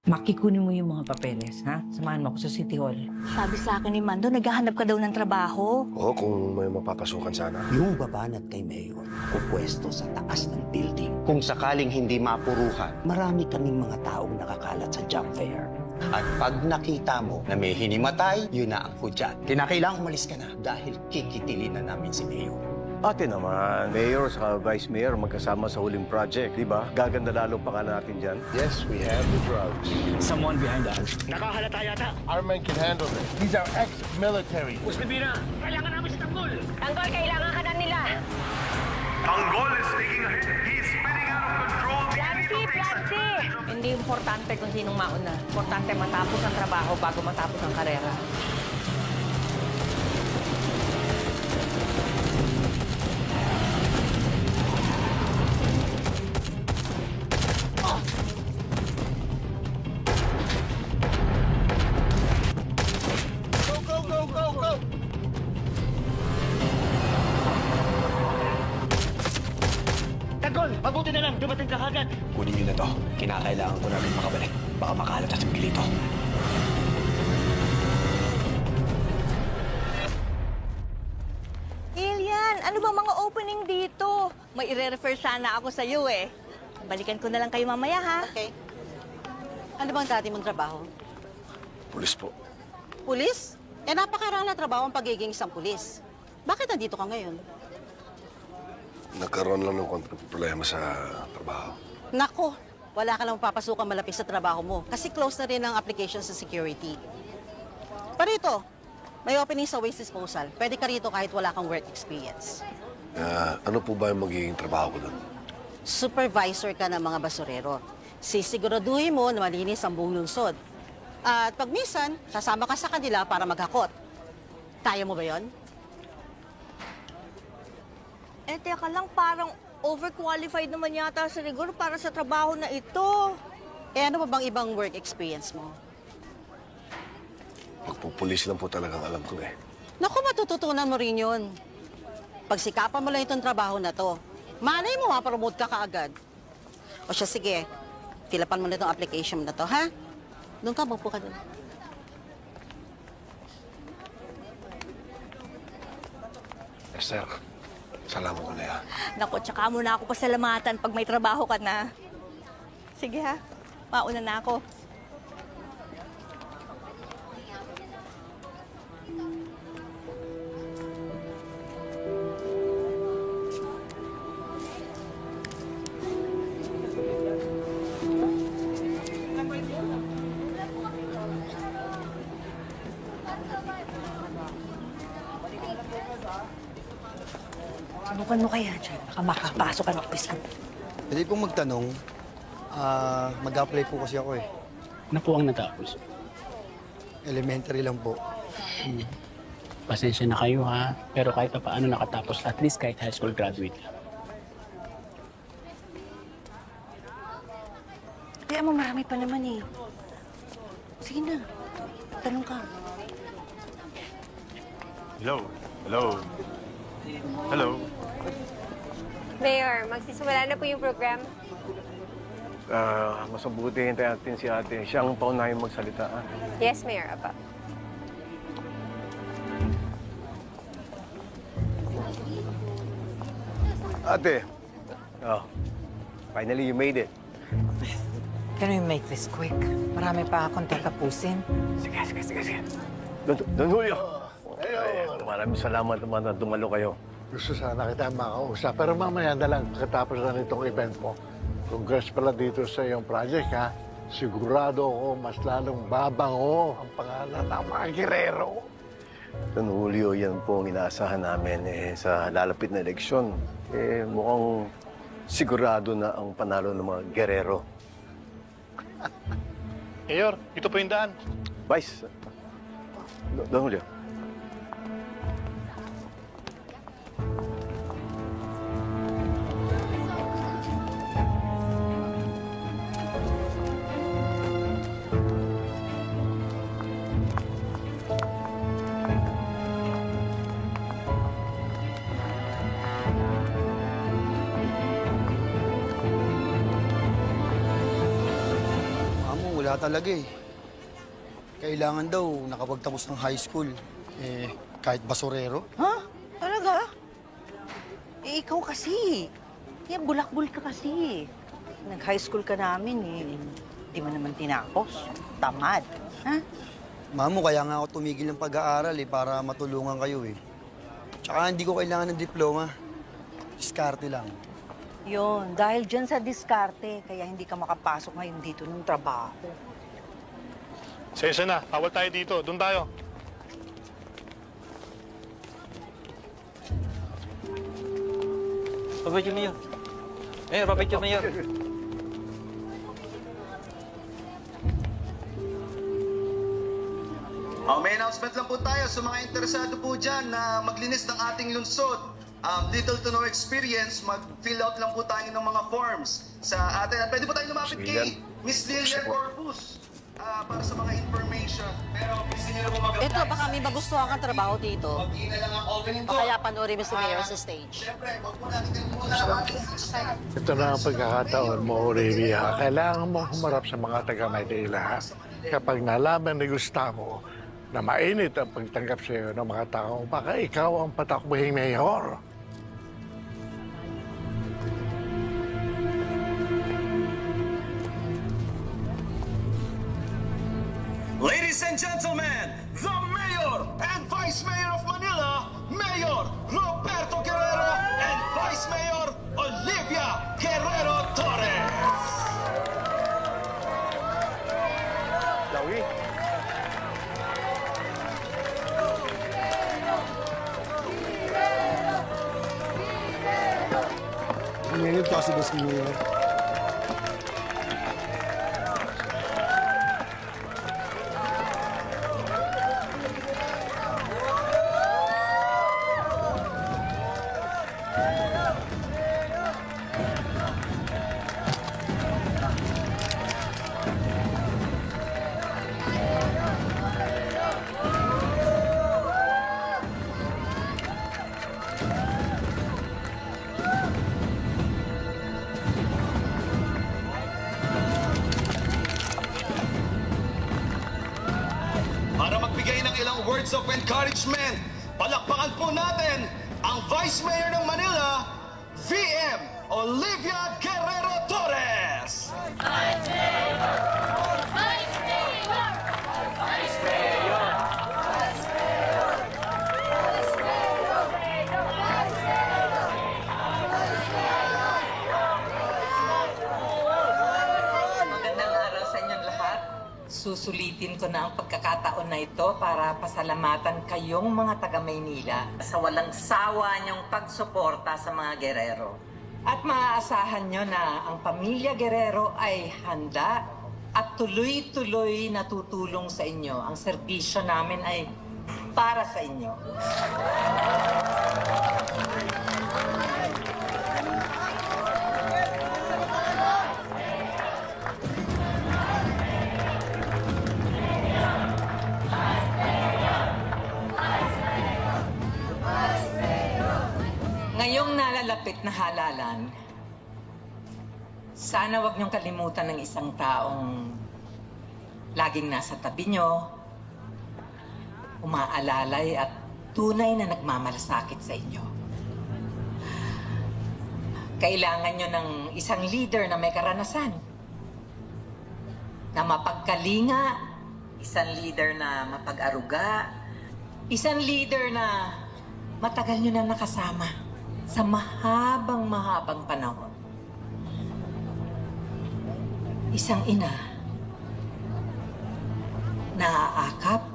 Makikunin mo yung mga papeles, ha? Samahan mo ako sa City Hall. Sabi sa akin ni Mando, naghahanap ka daw ng trabaho. Oo, kung may mapapasukan sana. Yung babanat kay Mayor, pupwesto sa taas ng building. Kung sakaling hindi mapuruhan. Marami kaming mga taong nakakalat sa job fair. At pag nakita mo na may hinimatay, yun na ang hudyat. Kinakailangan umalis ka na dahil kikitilin na namin si Mayor. Ate naman, Mayor sa Vice Mayor magkasama sa huling project, di ba? Gaganda lalo pa ka natin dyan. Yes, we have the drugs. Someone behind us. Our men can handle this. These are ex-military. Tanggol, kailangan ka na nila. Tanggol is taking a hit. He's spinning out of control. Plancy! Hindi importante kung sinong mauna. Importante matapos ang trabaho bago matapos ang karera. Tanggol, mabuti na lang. Dumating ka agad. Kunin niyo na to. Kinakailangan ko namin makabalik. Baka makalat at pilito. Ilian, ano ba mga opening dito? May ire-refer sana ako sa iyo eh. Balikan ko na lang kayo mamaya ha. Okay. Ano bang dati mong trabaho? Pulis po. Pulis? Eh, napakarang na trabaho ang pagiging isang pulis. Bakit nandito ka ngayon? Nagkaroon lang ng konting problema sa trabaho. Nako, wala ka lang papasukan malapit sa trabaho mo kasi close na rin ang application sa security. Pero ito, may opening sa waste disposal. Pwede ka rito kahit wala kang work experience. Ano po ba yung magiging trabaho ko doon? Supervisor ka ng mga basurero. Sisiguraduhin mo na malinis ang buong lungsod. At pag minsan, sasama ka sa kanila para maghakot. Kaya mo ba yon? Eh, teka lang, parang overqualified naman yata si Rigor para sa trabaho na ito. Eh, ano ba bang ibang work experience mo? Magpupulis lang po talagang alam ko eh. Naku, matututunan mo rin yun. Pagsikapan mo lang itong trabaho na to. Malay mo, mapromote ka kaagad. O siya, sige. Filapan mo na itong application na to, ha? Doon ka, magpo ka doon. Esther, salamat ulit ha. Naku, tsaka mo na ako pasalamatan pag may trabaho ka na. Sige ha, mauna na ako. Subukan mo kaya dyan. Baka makapasok ka ng opisina. Pwede pong magtanong, mag-apply po kasi ako eh. Na po ang natapos. Elementary lang po. Pasensya na kayo ha. Pero kahit pa paano nakatapos, at least kahit high school graduate lang. Kaya mo marami pa naman eh. Sige na. Tanong ka. Hello. Hello. Hello. Mayor, magsisimula na po yung program. Mas mabuti hintayin natin si ate. Siya ang paunahing magsalita. Yes, Mayor. Apa. Ate! Finally, you made it. Can we make this quick? Marami pa akong tatapusin. Sige. Don Julio! Ay, maraming salamat naman na dumalo kayo. Gusto sana kita makausap, pero mamaya na lang pagkatapos na nitong event mo. Congrats pala dito sa iyong project, ha? Sigurado ako mas lalong babango ang pangalan ng mga girero. Don Julio, yan po ang inaasahan namin sa lalapit na eleksyon. Mukhang sigurado na ang panalo ng mga gerero. Mayor, ito po yung daan. Vice, Don Julio. wala talaga eh. Kailangan daw nakapagtapos ng high school. Kahit basurero. Ha? Talaga? Eh, ikaw kasi. Yan, bulakbol ka kasi. Nag-high school ka namin eh. Di mo naman tinapos. Tamad. Ha? Mamo, kaya nga ako tumigil ng pag-aaral para matulungan kayo eh. Tsaka hindi ko kailangan ng diploma. Diskarte lang. Yun, dahil dyan sa diskarte, kaya hindi ka makapasok ngayon dito ng trabaho. Sensya na, bawal tayo dito. Doon tayo. Papicture Mayor. Papicture Mayor. May announcement lang po tayo sa mga interesado po dyan na maglinis ng ating lungsod. Little to no experience, mag-fill out lang po tayo ng mga forms sa atin. At pwede po tayo lumapit kay Miss Lilian Corpus para sa mga information. Pero gusto niyo na po mag-apply. Ito, baka may magustuhan kang trabaho dito. Mag-ina lang ang opening O ko. kaya panoorin mo si Mayor sa stage. Siyempre, wag po natin muna ang ating Ito na ang pagkakataon mo, Olivia. Kailangan mo humarap sa mga taga-Maynila. Kapag nalaman ni Gustavo na mainit ang pagtanggap sa iyo ng mga tao, baka ikaw ang patakbuhing mayor. Ladies and gentlemen, the Mayor and Vice Mayor of Manila, Mayor Roberto Guerrero and Vice Mayor Olivia Guerrero Torres. Lawi. Ngayon kasi ba si Mayor? Para magbigay ng ilang words of encouragement, palakpakan po natin ang Vice Mayor ng Manila, VM Olivia Guerrero Torres. Magandang araw sa inyong lahat. Susulitin ko na ang pagkakataon na ito para pasalamatan kayong mga taga-Maynila sa walang sawa niyong pagsuporta sa mga Guerrero. At maaasahan niyo na ang pamilya Guerrero ay handa at tuloy-tuloy na tutulong sa inyo. Ang serbisyo namin ay para sa inyo. Ngayong nalalapit na halalan, sana wag niyong kalimutan ng isang taong laging nasa tabi niyo, umaalalay at tunay na nagmamalasakit sa inyo. Kailangan niyo ng isang leader na may karanasan, na mapagkalinga, isang leader na mapag-aruga, isang leader na matagal niyo na nakasama sa mahabang panahon. Isang ina na aakap,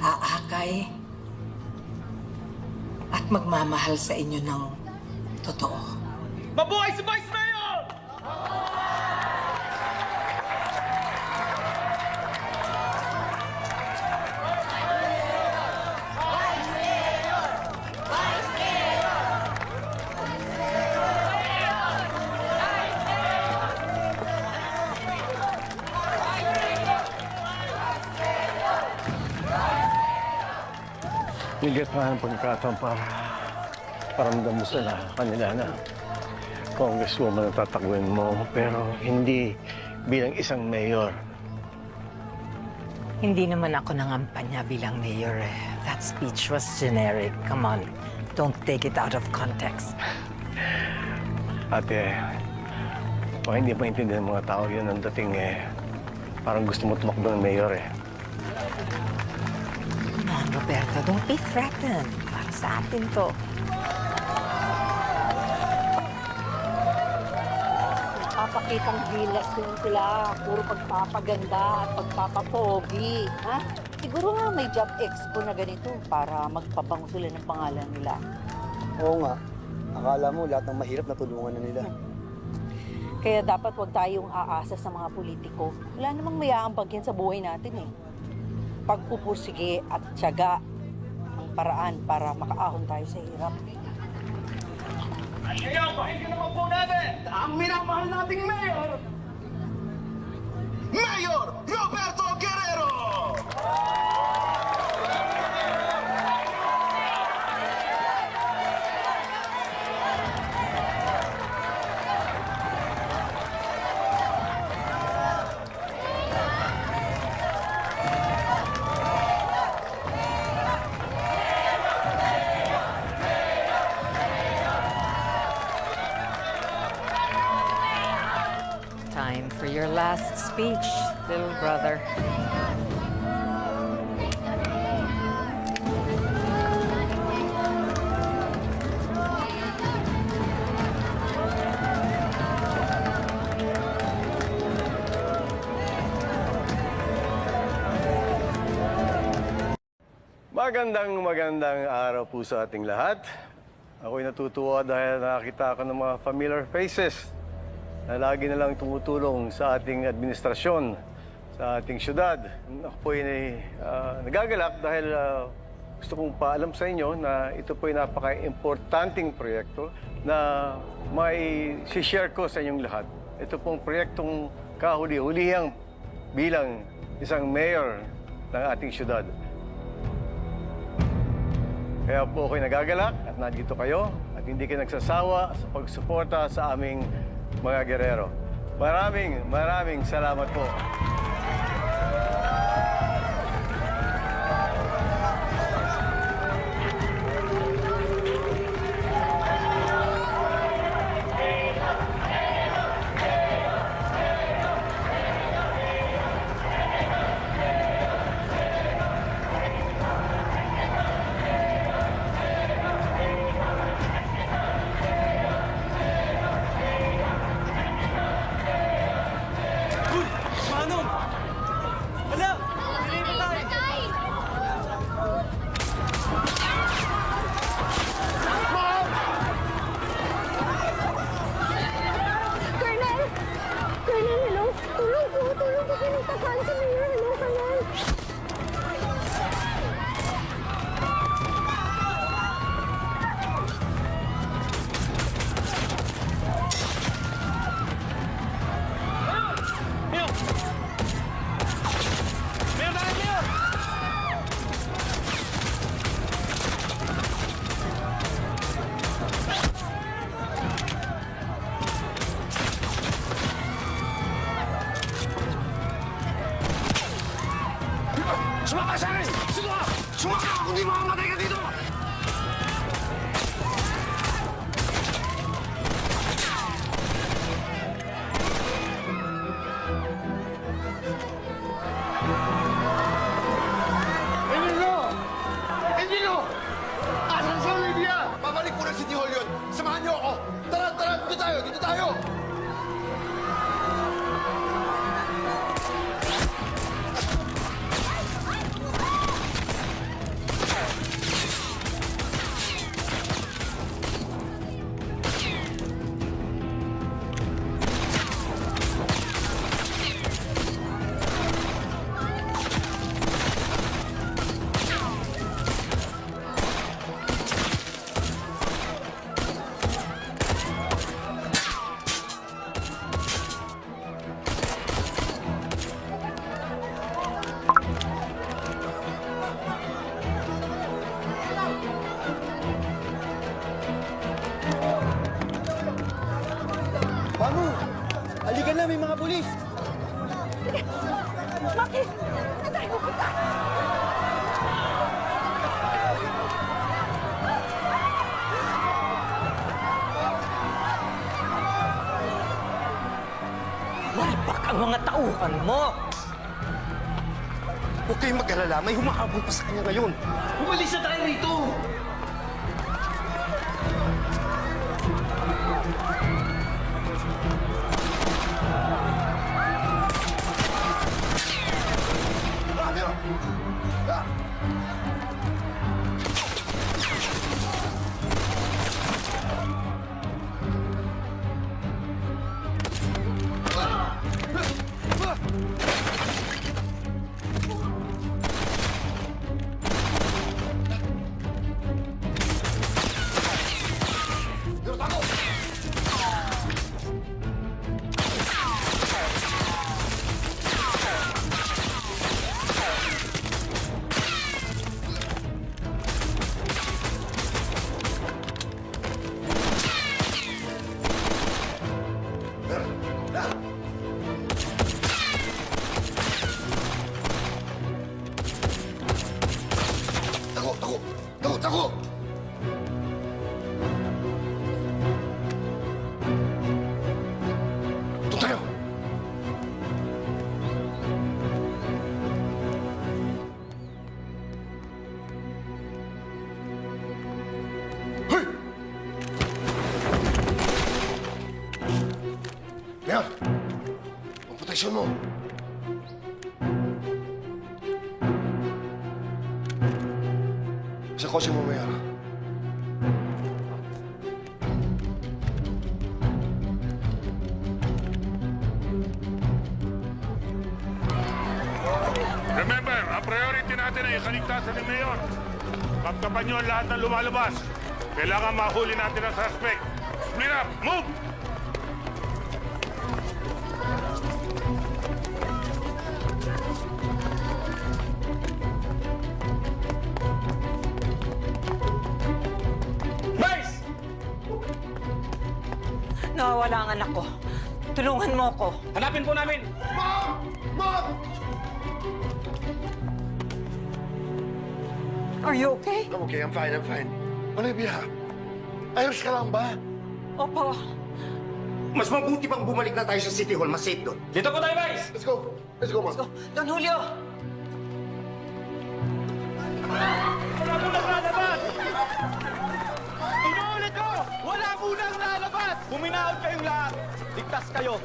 aakay, at magmamahal sa inyo ng totoo. Mabuhay si Vice Mayor! Bigyan pa ng pagkakataon para paramdam mo sa kanila na congresswoman ang tatakbuhin mo, pero hindi bilang isang mayor. Hindi naman ako nangampanya bilang mayor eh. That speech was generic. Come on, don't take it out of context. Ate, baka hindi maintindihan ng mga tao yun ang dating parang gusto mo tumakbo ng mayor eh. Come on, Roberto, don't be threatened. Para sa atin to. Papakitang gilas din sila. Puro pagpapaganda at pagpapapogi. Ha? Siguro nga may job expo na ganito para magpabango sila ng pangalan nila. Oo nga. Akala mo lahat ng mahirap natulungan na nila. Kaya dapat huwag tayong aasa sa mga politiko. Wala namang mayaambag yan sa buhay natin eh. Pagpupursige at tiyaga ang paraan para makaahon tayo sa hirap. Ngayon, pakinggan naman po natin ang minamahal nating mayor, Mayor Roberto Guerrero! Time for your last speech, little brother. Magandang araw po sa ating lahat. Ako'y natutuwa dahil nakakita ako ng mga familiar faces na lagi na lang tumutulong sa ating administrasyon, sa ating syudad. Ako po ay nagagalak dahil gusto kong paalam sa inyo na ito po ay napaka-importanting proyekto na may share ko sa inyong lahat. Ito pong proyektong kahuli-hulihang bilang isang mayor ng ating syudad. Kaya po ako'y nagagalak at nandito kayo at hindi kayo nagsasawa sa pagsuporta sa aming mga Guerrero. Maraming salamat po. Sumama sa akin! Sumama ka! Kung di makamatay ka dito! Enilo! Asan si Olivia? Babalik ko na si Hall yun. Samahan niyo ako. Tara, dito tayo. Manu! Halika na, may mga pulis! Maki! Saan tayo pupunta? Malpak ang mga tauhan mo! Huwag kayong mag-alala, may humahabol pa sa kanya ngayon. Umalis na tayo rito! Tako! Doon tayo! Hoy! Mayor! Ang proteksyon mo! Sa kotse mo, Mayor. Remember, ang priority natin ay ikaligtasan ni Mayor. Kapkapan niyo ang lahat ng lumalabas. Kailangan mahuli natin ang suspect. Split up! Move! Nawawala ang anak ko. Tulungan mo ko. Hanapin po namin! Mom! Mom! Are you okay? I'm okay. I'm fine. Olivia, ayos ka lang ba? Opo. Mas mabuti pang bumalik na tayo sa City Hall. Mas safe doon. Dito po tayo, Vice! Let's go. Let's go, Mom. Don Julio! Wala munang lalabas! Inuulit ko! Wala munang lalabas! Buminaot kayong lahat! Ligtas kayo!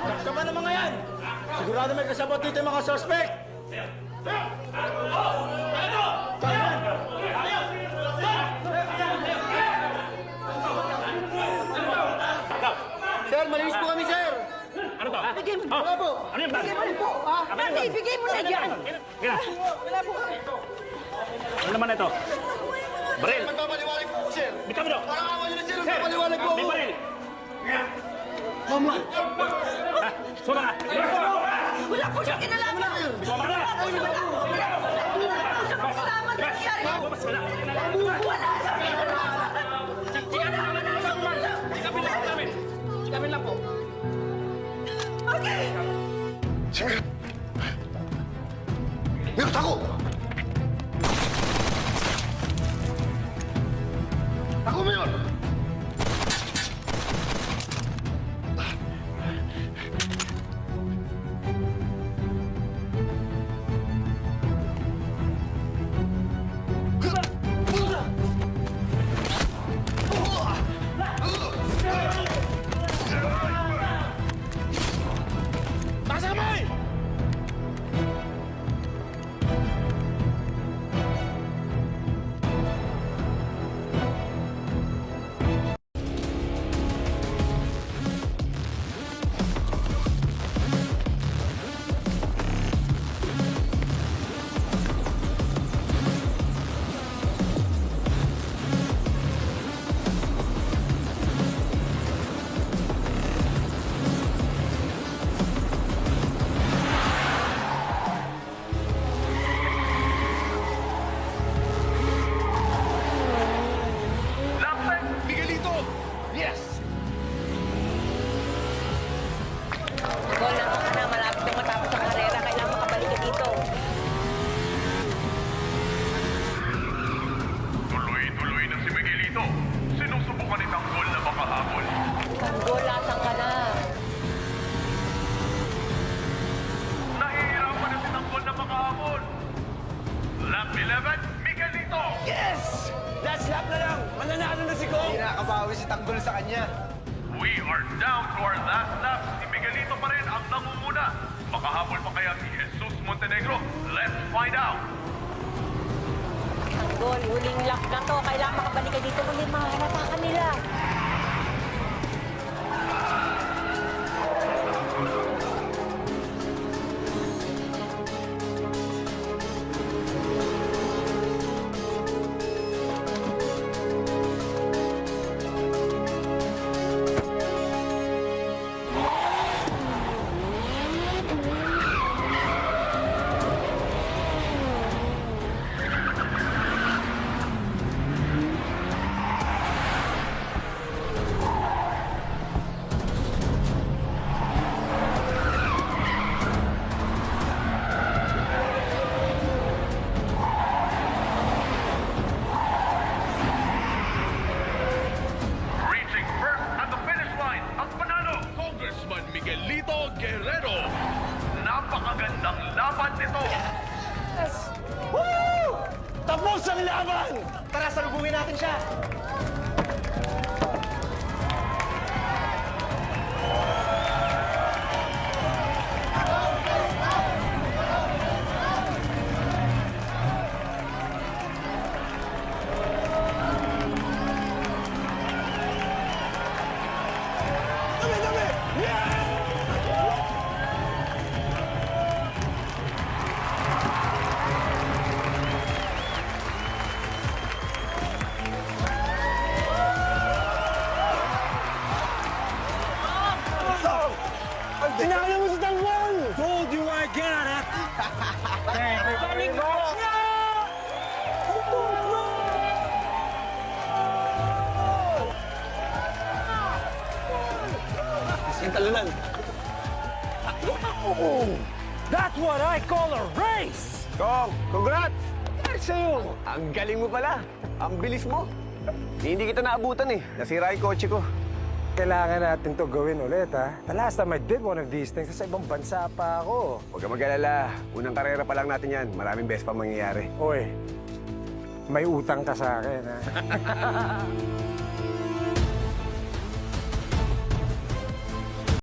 Tapos naman ang mga yan! Sigurado may kasabot dito yung mga suspect! Sir, malinis po kami, sir! Ano to? Bigay mo. Wala po! Ano yung bag? Bigay mo po. Maki, bigay mo na yan. Wala po kami. Ano naman ito? Baril! Magpapaliwanag po, sir! Bitaw mo daw! Parang awa nyo na, sir! Magpapaliwanag po! May baril! Ha? Suma ka! Wala po siya kinalaman. Suma ka! Wala po siya kinalaman. Bumas ka na! Wala siya kinalaman. Sikapin lang po! Okay. Si Mayor! Mayor, tako! Tako, Mayor! Slap na lang! Mananalo na si Gong! Hindi nakakabawi si Tanggol sa kanya. We are down to our last lap. Si Miguelito pa rin ang nangunguna. Makahabol pa kaya si Jesus Montenegro? Let's find out. Tanggol, huling lap na to. Kailangan makabalik ka dito ulit. Mahalata ka nila. Reaching first at the finish line, ang panalo, Congressman Miguelito Guerrero. Napakagandang laban nito. Tapos ang laban! Tara, salubungin natin siya. Tinakala mo si Tanggol! Told you I got it! Balik mo! Yung talunan. That's what I call a race! Gong, congrats! Dahil sa'yo, ang galing mo pala. Ang bilis mo. Hindi kita naabutan eh. Nasira yung kotse ko. Kailangan natin to gawin ulit, ha? The last time I did one of these things, sa ibang bansa pa ako. Huwag ka mag-alala. Unang karera pa lang natin yan. Maraming best pa mangyayari. Oy, may utang ka sa akin, ha?